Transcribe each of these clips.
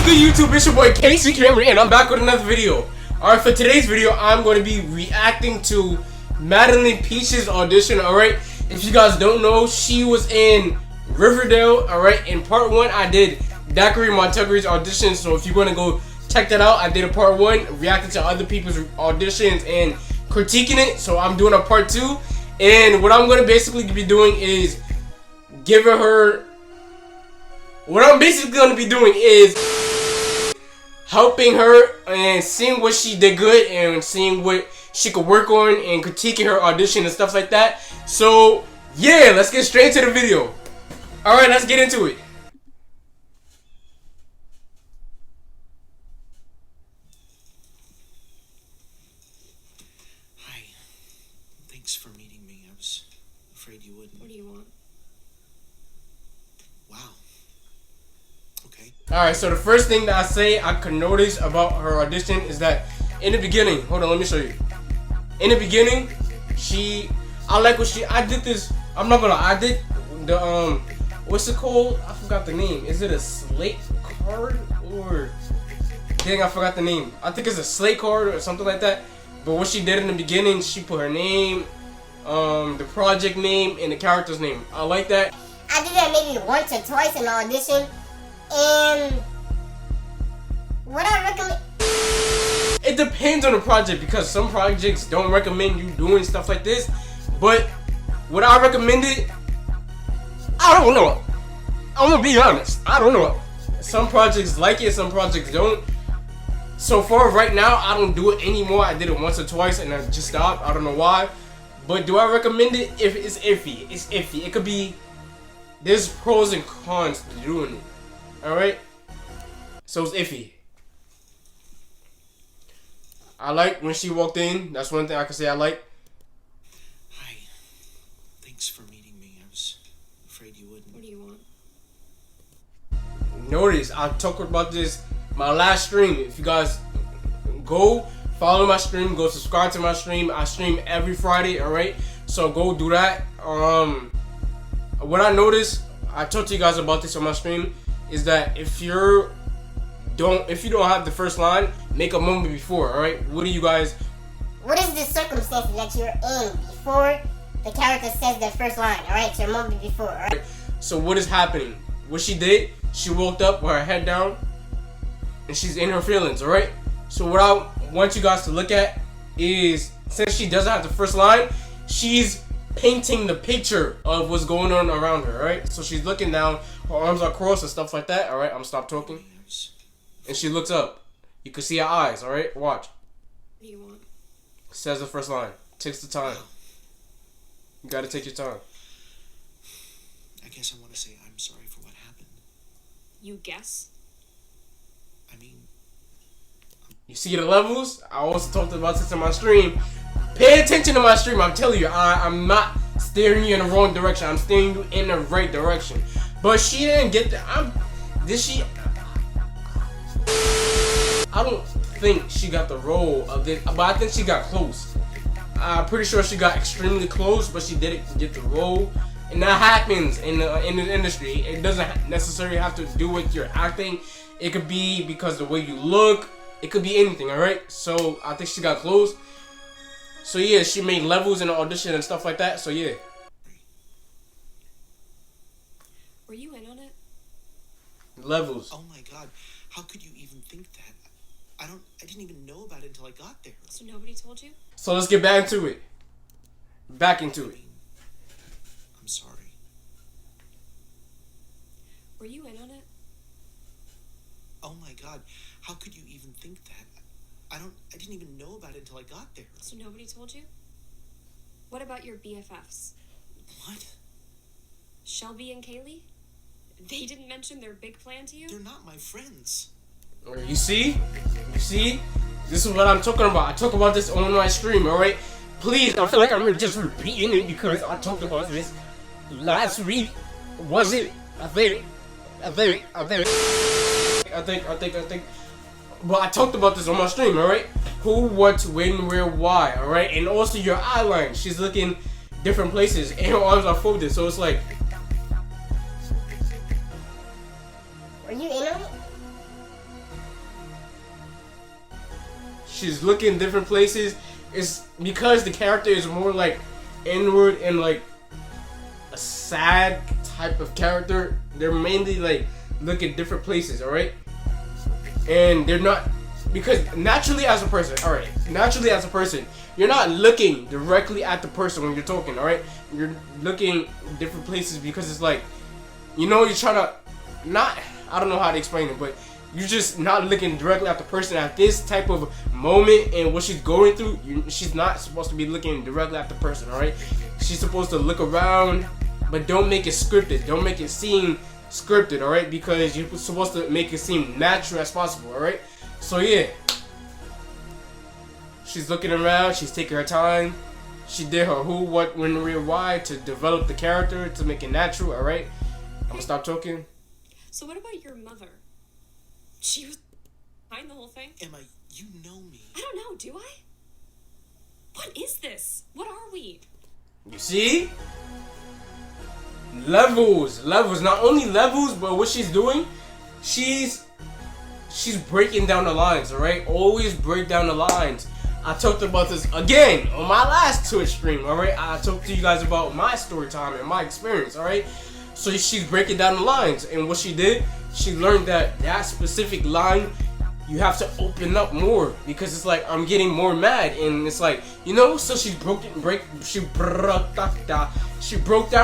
good YouTube? It's your boy Camren, and I'm back with another video. Alright, for today's video, I'm going to be reacting to Madelaine Petsch'S Audition. Alright, if you guys don't know, she was in Riverdale. Alright, in part 1, I did Daiquiri Montego's audition. So if you're going to go check that out, I did a part 1, reacting to other people's auditions and critiquing it. So I'm doing a part 2. And what I'm going to basically be doing is giving her... What I'm basically going to be doing is helping her and seeing what she did good and seeing what she could work on and critiquing her audition and stuff like that. So yeah, let's get straight to the video. Alright, let's get into it. Hi. Thanks for meeting me. I was afraid you wouldn't. What do you want? Wow. Okay. Alright, so the first thing that I could notice about her audition is that in the beginning, hold on, let me show you. In the beginning, I did this, I'm not gonna, I did the, what's it called? I forgot the name. Is it a slate card or, dang, I forgot the name. I think it's a slate card or something like that. But what she did in the beginning, she put her name, the project name, and the character's name. I like that. I did that maybe once or twice in the audition, and what I recommend... It depends on the project because some projects don't recommend you doing stuff like this, but what I recommended, I don't know. I'm gonna be honest, I don't know. Some projects like it, some projects don't. So far right now, I don't do it anymore. I did it once or twice and I just stopped. I don't know why. But do I recommend it? If it's iffy, it's iffy. It could be, there's pros and cons to doing it. Alright? So it's iffy. I like when she walked in. That's one thing I can say I like. Hi. Thanks for meeting me. I was afraid you wouldn't. What do you want? Notice, I talked about this my last stream. If you guys go follow my stream, go subscribe to my stream. I stream every Friday, alright? So go do that. What I noticed, I talked to you guys about this on my stream, is that if you don't have the first line, make a moment before, alright? What is the circumstances that you're in before the character says their first line, alright? So a moment before, alright? So what is happening? What she did, she woke up with her head down, and she's in her feelings, alright? So what I want you guys to look at is, since she doesn't have the first line, she's painting the picture of what's going on around her, alright? So she's looking down, her arms are crossed and stuff like that, alright? I'm gonna stop talking. And she looks up. You can see her eyes, alright? Watch. What do you want? Says the first line. Takes the time. You gotta take your time. I guess I want to say I'm sorry for what happened. You guess? I mean... You see the levels? I also talked about this in my stream. Pay attention to my stream. I'm telling you, I'm not steering you in the wrong direction. I'm steering you in the right direction. But she didn't get that. I don't think she got the role of it, but I think she got close. I'm pretty sure she got extremely close, but she didn't get the role. And that happens in the industry. It doesn't necessarily have to do with your acting. It could be because the way you look. It could be anything, alright? So I think she got close. So yeah, she made levels in the audition and stuff like that. So yeah. Were you in on it? Levels. Oh my god. How could you even think that? I didn't even know about it until I got there. So nobody told you? So let's get back into it. Back into it. I'm sorry. Were you in on it? Oh my god. How could you even think that? I didn't even know about it until I got there. So nobody told you? What about your BFFs? What? Shelby and Kaylee? They didn't mention their big plan to you? They're not my friends. You see? You see? This is what I'm talking about. I talk about this on my stream, alright? Please, I feel like I'm just repeating it because I talked about this last week. Was it? I think. But I talked about this on my stream, alright? Who, what, when, where, why, alright? And also your eye line. She's looking different places and her arms are folded, so it's like... Were you in on it? she's looking different places, it's because the character is more like inward and like a sad type of character. They're mainly like looking different places, alright? And they're not, because naturally as a person, alright, naturally as a person, you're not looking directly at the person when you're talking, alright? You're looking different places because it's like, you know, you're trying to, not, I don't know how to explain it, but you're just not looking directly at the person at this type of moment and what she's going through. She's not supposed to be looking directly at the person, alright? She's supposed to look around, but don't make it scripted. Don't make it seem scripted, alright? Because you're supposed to make it seem natural as possible, alright? So yeah, she's looking around, she's taking her time. She did her who, what, when, where, why to develop the character, to make it natural, alright? I'm gonna stop talking. So what about your mother? She was behind the whole thing? Emma, you know me. I don't know, do I? What is this? What are we? You see? Levels. Not only levels, but what she's doing, she's breaking down the lines, alright? Always break down the lines. I talked about this again on my last Twitch stream, alright? I talked to you guys about my story time and my experience, alright? So she's breaking down the lines, and what she did, she learned that specific line, you have to open up more, because it's like, I'm getting more mad, and it's like, you know, so she broke down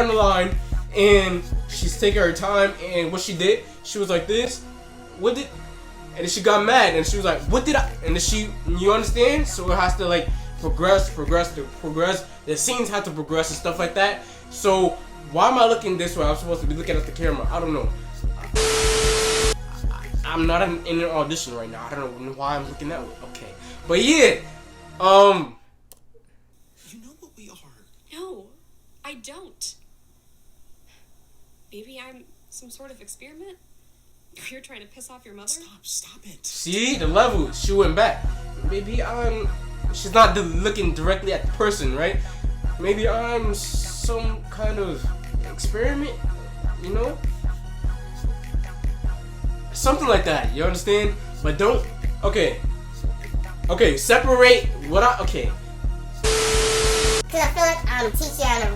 the line, and she's taking her time, and what she did, she was like this, what did, and then she got mad, and she was like, what did I, and then she, you understand? So it has to like progress, the scenes have to progress and stuff like that. So why am I looking this way? I'm supposed to be looking at the camera. I don't know. I'm not in an audition right now. I don't know why I'm looking that way. Okay, but yeah, You know what we are. No, I don't. Maybe I'm some sort of experiment? You're trying to piss off your mother? Stop it. see the level. She went back. Maybe she's not looking directly at the person, right? Maybe I'm some kind of experiment, you know? Something like that, you understand? But don't, okay, separate what okay. Cause I feel like I'm teaching on a,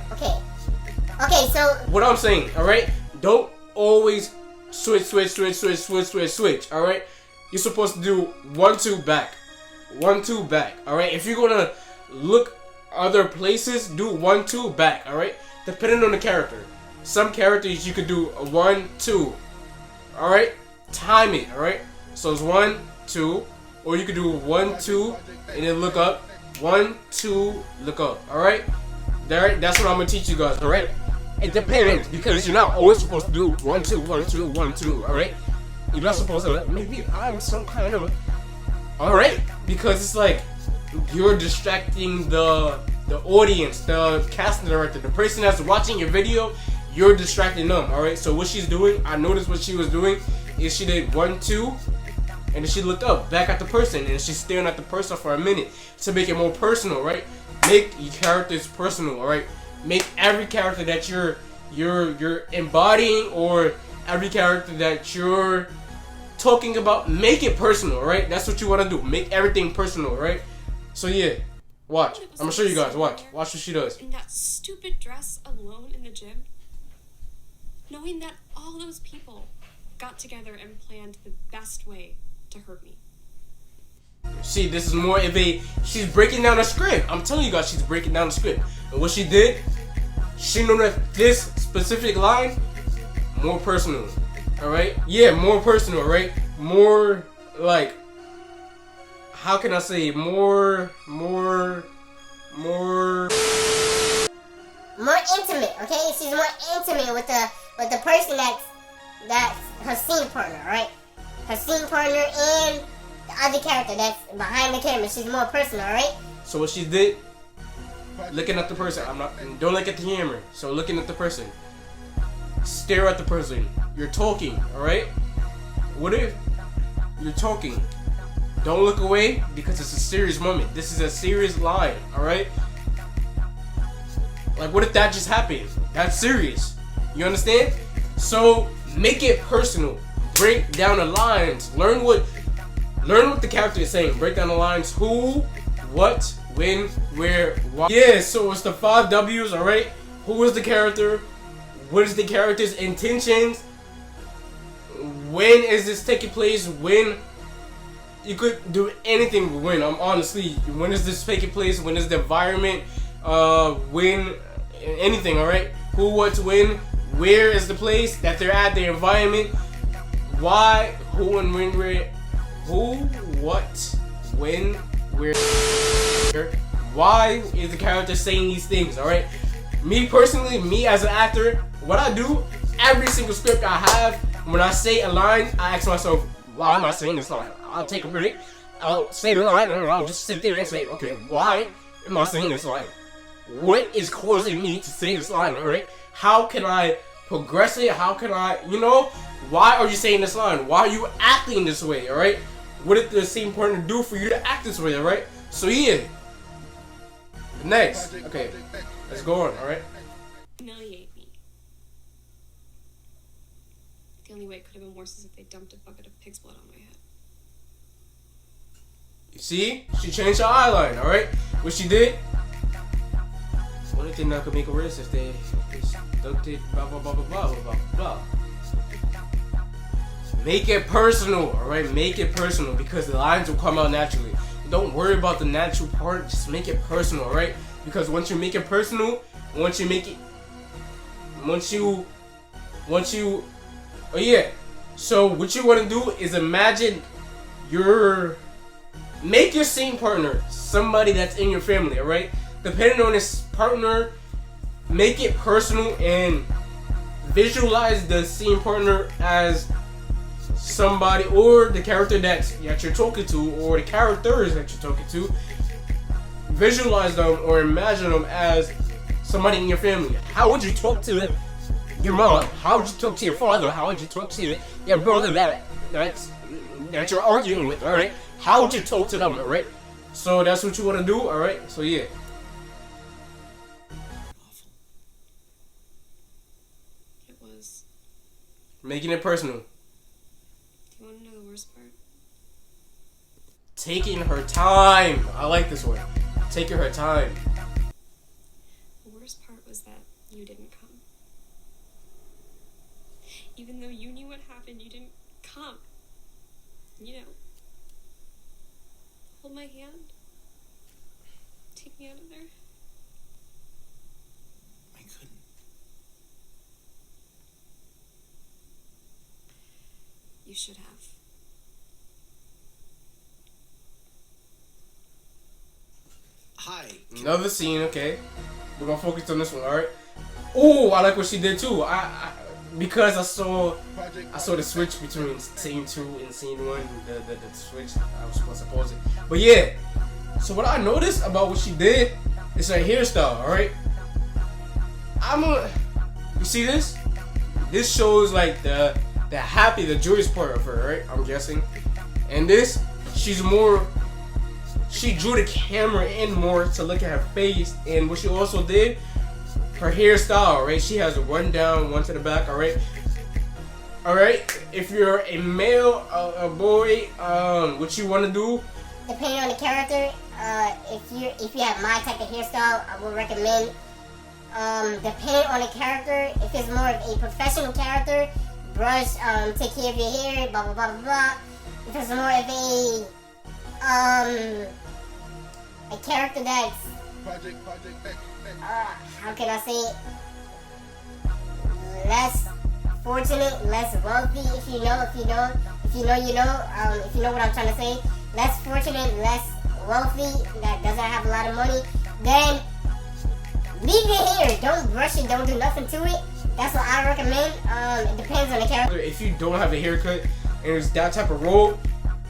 okay, so What I'm saying, alright? Don't always switch, alright? You're supposed to do 1-2 back. 1-2 back, alright? If you're gonna look other places, do 1-2 back, alright? Depending on the character. Some characters you could do a 1-2, alright? Time it, alright? So it's 1-2, or you could do 1-2 and then look up. 1-2, look up, alright? Alright, that's what I'm gonna teach you guys, alright? It depends, because you're not always supposed to do 1-2, 1-2, 1-2, alright? You're not supposed to, maybe I'm some kind of, alright? Because it's like, you're distracting the audience, the casting director, the person that's watching your video, you're distracting them, alright? So what she's doing, I noticed what she was doing, is she did 1-2, and then she looked up, back at the person, and she's staring at the person for a minute to make it more personal, right? Make your characters personal, alright? Make every character that you're embodying, or every character that you're talking about, make it personal, right? That's what you want to do. Make everything personal, right? So yeah, watch. I'm gonna show you guys. Watch what she does. In that stupid dress alone in the gym, knowing that all those people got together and planned the best way to hurt me. See, this is more of a, she's breaking down a script. I'm telling you guys, she's breaking down the script. And what she did, she knew that this specific line, more personal, alright? Yeah, more personal, right? More, like, how can I say, more intimate, okay? She's more intimate with the person that's her scene partner, right? Her scene partner and the other character that's behind the camera. She's more personal, right? So what she did, looking at the person, don't look at the camera. So looking at the person, stare at the person. You're talking, alright? What if you're talking? Don't look away, because it's a serious moment. This is a serious line, alright? Like, what if that just happened? That's serious. You understand? So make it personal. Break down the lines. Learn what Learn what the character is saying. Break down the lines. Who, what, when, where, why. Yeah, so it's the 5 W's, alright? Who is the character? What is the character's intentions? When is this taking place? When? You could do anything with when. Honestly, when is this taking place? When is the environment? When? Anything, alright? Who, what, when? Where is the place that they're at? The environment? Why? Who and when? Where? Who? What? When? Where? Why is the character saying these things? Alright? Me personally, me as an actor, what I do, every single script I have, when I say a line, I ask myself, why am I saying this line? I'll take a break, I'll say the line, and I'll just sit there and say, okay, why am I saying this line? What is causing me to say this line, alright? How can I progress it? How can I, you know, why are you saying this line? Why are you acting this way, alright? What did the scene partner do for you to act this way, alright? So yeah. Next, okay, let's go on, alright? Humiliate me. The only way it could have been worse is if they dumped a bucket of pig's blood on my head. You see? She changed her eyeline, alright? What she did? The only thing that could make it worse if they dumped it, blah, blah, blah, blah, blah, blah, blah. Make it personal, alright? Make it personal because the lines will come out naturally. Don't worry about the natural part, just make it personal, alright? Because once you make it personal, once you, oh yeah. So what you want to do is imagine make your scene partner somebody that's in your family, alright? Depending on this partner, make it personal and visualize the scene partner as somebody or the character that you're talking to or the characters that you're talking to. Visualize them or imagine them as somebody in your family. How would you talk to your mom? How would you talk to your father? How would you talk to your brother that you're arguing with, alright? How would you talk to them, alright? So that's what you want to do, alright? So yeah. It was. Making it personal. Do you want to know the worst part? Taking her time. I like this one. Taking her time. The worst part was that you didn't come. Even though you knew what happened, you didn't come. You know. Hold my hand. Take me out of there. I couldn't. You should have. Hi. Another scene, okay. We're gonna focus on this one, alright? Oh, I like what she did too. Because I saw the switch between scene 2 and scene 1, the switch. I was supposed to pause it. But yeah. So what I noticed about what she did is her hairstyle, alright? You see this? This shows like the happy, the joyous part of her, right? I'm guessing. And this, she drew the camera in more to look at her face. And what she also did, her hairstyle, right? She has one down, one to the back, alright? Alright? If you're a male, a boy, what you want to do? Depending on the character, if you have my type of hairstyle, I would recommend, depending on the character, if it's more of a professional character, brush, take care of your hair, blah, blah, blah, blah, blah. If it's more of a character that's, how can I say it, less fortunate, less wealthy, if you know what I'm trying to say, less fortunate, less wealthy, that doesn't have a lot of money, then leave your hair, don't brush it, don't do nothing to it. That's what I recommend. It depends on the character. If you don't have a haircut and it's that type of roll,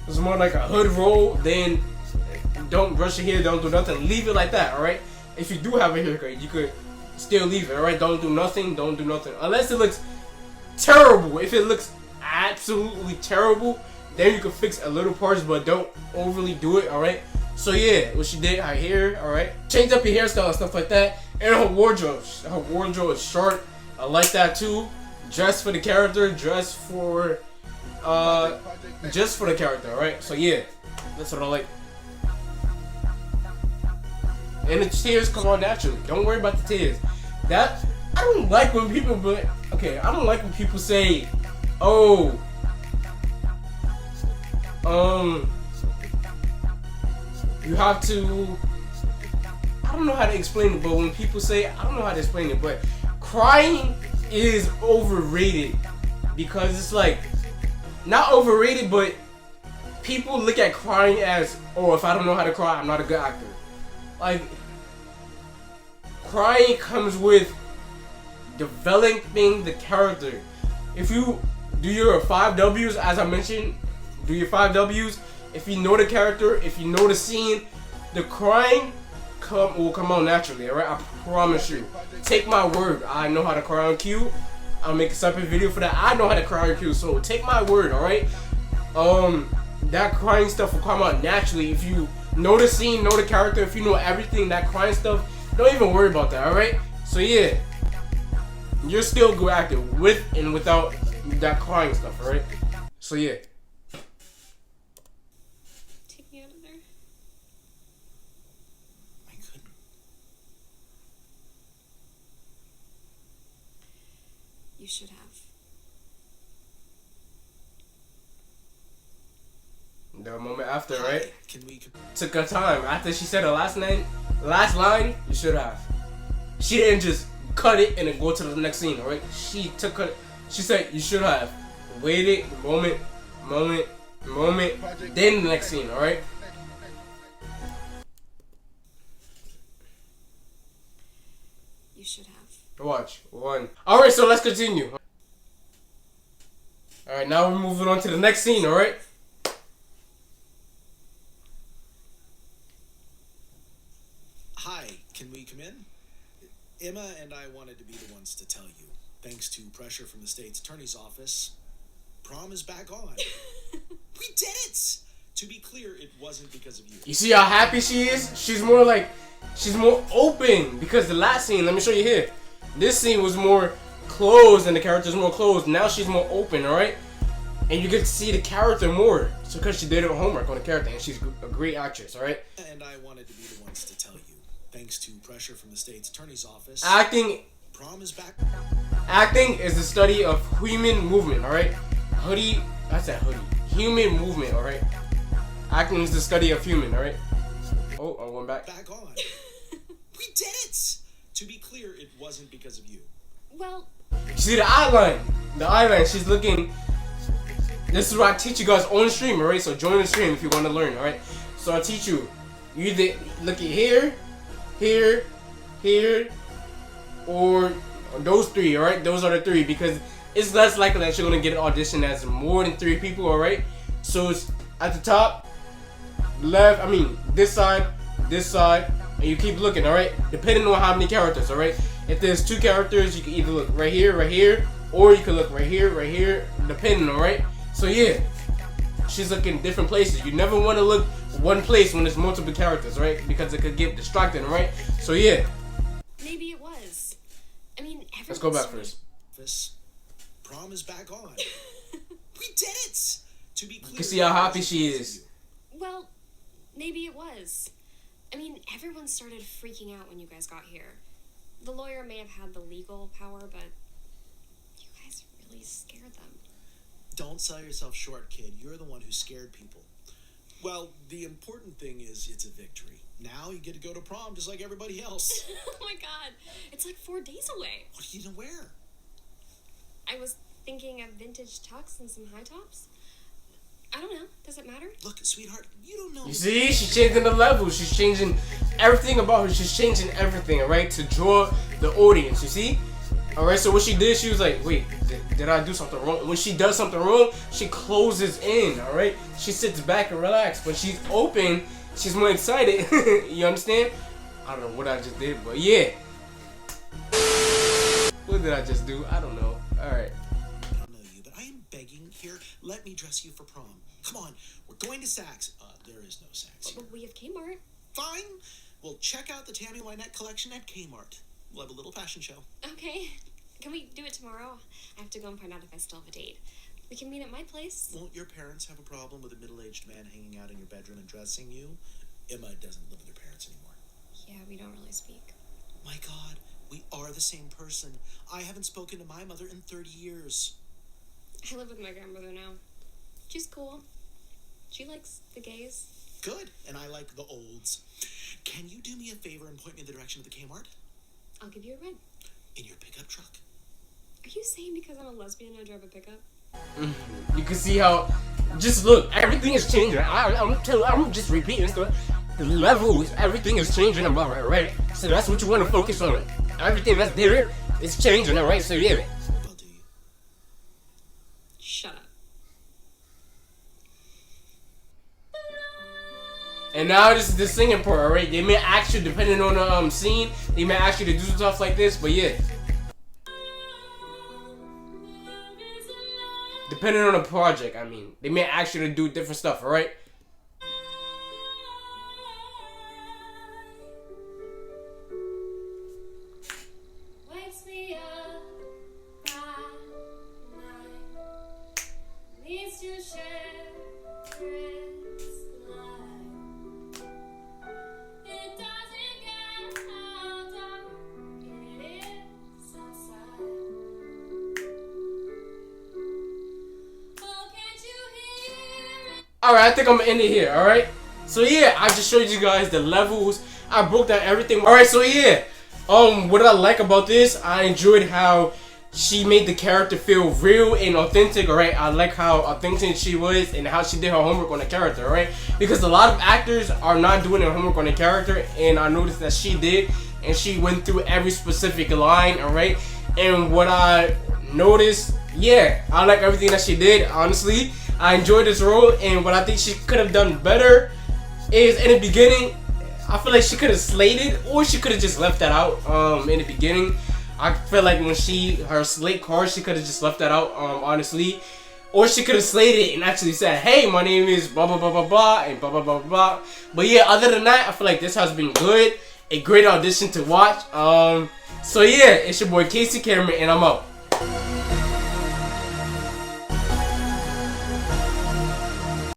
it's more like a hood roll, then don't brush your hair, don't do nothing, leave it like that, alright? If you do have a haircut, you could still leave it, alright? Don't do nothing, unless it looks terrible. If it looks absolutely terrible, then you can fix a little parts, but don't overly do it, alright? So yeah, what she did, her hair, alright? Change up your hairstyle and stuff like that. And her wardrobe is short. I like that too. Dress for the character, dress for just for the character, alright? So yeah, that's what I like. And the tears come on naturally. Don't worry about the tears. That I don't like when people, I don't like when people say, oh, you have to. I don't know how to explain it, but when people say, I don't know how to explain it, but crying is overrated because it's like not overrated, but people look at crying as, oh, if I don't know how to cry, I'm not a good actor. Like, crying comes with developing the character. If you do your 5 W's, as I mentioned, do your 5 W's. If you know the character, if you know the scene, the crying will come out naturally, alright? I promise you. Take my word. I know how to cry on cue. I'll make a separate video for that. I know how to cry on cue, so take my word, alright? That crying stuff will come out naturally if you know the scene, know the character. If you know everything, that crying stuff, don't even worry about that, alright? So yeah, you're still good actor with and without that crying stuff, alright? So yeah. Take me out of there. I couldn't. You should have. The moment after, right? Can we? Took her time. After she said her last line, you should have. She didn't just cut it and then go to the next scene, alright? She said you should have waited, moment, then the next scene, alright? You should have. Watch. 1. Alright, so let's continue. Alright, now we're moving on to the next scene, alright? Hi, can we come in? Emma and I wanted to be the ones to tell you. Thanks to pressure from the state's attorney's office, prom is back on. We did it! To be clear, it wasn't because of you. You see how happy she is? She's more open because the last scene, let me show you here. This scene was more closed and the character's more closed. Now she's more open, alright? And you get to see the character more. It's because she did her homework on the character and she's a great actress, alright? And I wanted to be the ones to tell you. Thanks to pressure from the state's attorney's office, prom is back. Acting is the study of human movement, alright? Human movement, alright? Acting is the study of human, alright? Oh, I'm going back. Back on. We did it! To be clear, it wasn't because of you. Well, You see the eyeliner? The eyeliner, she's looking. This is what I teach you guys on the stream, alright? So join the stream if you want to learn, alright? So I teach you. You either look at here, or those 3, alright? Those are the 3 because it's less likely that you're gonna get an audition that's more than 3 people, alright? So it's at the top, left, this side, and you keep looking, alright? Depending on how many characters, alright? If there's 2 characters, you can either look right here, or you can look right here, depending, alright? So yeah, she's looking different places. You never want to look one place when there's multiple characters, right? Because it could get distracting, right? So yeah. maybe it was. Let's go back first. This prom is back on. We did it! To be clear, You can see how happy she is. Well, maybe it was. Everyone started freaking out when you guys got here. The lawyer may have had the legal power, but you guys really scared them. Don't sell yourself short, kid. You're the one who scared people. Well, the important thing is it's a victory. Now you get to go to prom just like everybody else. Oh my god, it's like 4 days away. What are you gonna wear? I was thinking of vintage tux and some high tops. I don't know. Does it matter? Look, sweetheart, you don't know. You see, she's changing the level. She's changing everything about her. She's changing everything, alright, to draw the audience. You see? Alright, so what she did, she was like, wait, did I do something wrong? When she does something wrong, she closes in, alright? She sits back and relaxes. When she's open, she's more excited. You understand? I don't know what I just did, but yeah. What did I just do? I don't know. Alright. I don't know you, but I am begging here. Let me dress you for prom. Come on, we're going to Saks. There is no Saks here. Well, we have Kmart. Fine. Well, check out the Tammy Wynette collection at Kmart. We'll have a little fashion show. Okay. Can we do it tomorrow? I have to go and find out if I still have a date. We can meet at my place. Won't your parents have a problem with a middle-aged man hanging out in your bedroom and dressing you? Emma doesn't live with her parents anymore. Yeah, we don't really speak. My God, we are the same person. I haven't spoken to my mother in 30 years. I live with my grandmother now. She's cool. She likes the gays. Good, and I like the olds. Can you do me a favor and point me in the direction of the Kmart? I'll give you a ride. In your pickup truck? Are you saying because I'm a lesbian I drive a pickup? You can see how, just look, everything is changing. I'm just repeating stuff. The levels, everything is changing, alright? So that's what you want to focus on. Everything that's there is changing, alright? So yeah. Well, do you? Shut up. And now this is the singing part, alright? They may ask you, depending on the scene, they may ask you to do stuff like this, but yeah. Depending on the project, I mean, they may ask you to do different stuff, alright? Wakes me up by night, needs to share its light. It doesn't get how dark it is outside. Oh, can't you hear it? Alright, I think I'm gonna end it here, alright? So yeah, I just showed you guys the levels. I broke down everything. Alright, so yeah. What I like about this, I enjoyed how she made the character feel real and authentic, alright? I like how authentic she was and how she did her homework on the character, alright? Because a lot of actors are not doing their homework on the character, and I noticed that she did, and she went through every specific line, alright? And what I noticed, yeah, I like everything that she did, honestly. I enjoyed this role, and what I think she could have done better is in the beginning, I feel like she could have slayed it, or she could have just left that out in the beginning. I feel like when her slate card, she could have just left that out, honestly. Or she could have slayed it and actually said, hey, my name is blah, blah, blah, blah, blah, and blah, blah, blah, blah. But yeah, other than that, I feel like this has been good. A great audition to watch. So yeah, it's your boy Casey Camren, and I'm out.